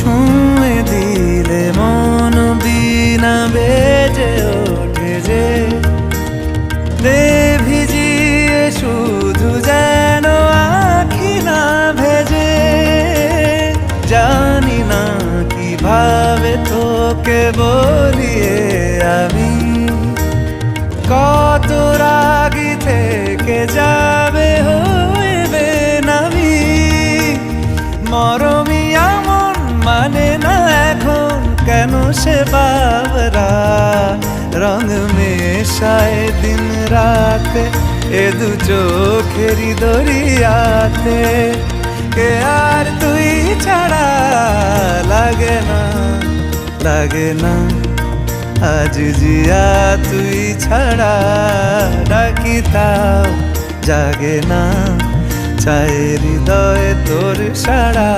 ছুঁয়ে দিলে মন বিনা বেজে ওঠে যে দে ভিজিয়ে শুধু যেন আখি না ভেজে। জানি না কিভাবে তোকে বলিয়ে আমি কত রাগি থেকে যাবে হইবে নামি। মরমি এমন মানে না এখন কেন সে বাবরা রং মেশায় দিন রাতে এ দু চোখেরি দরিয়াতে। কে আর তুই ছাড়া লাগে না লাগে না আজ জিয়া তুই ছাড়া ডাকি তাও জাগে না চায় হৃদয় তোর সাড়া।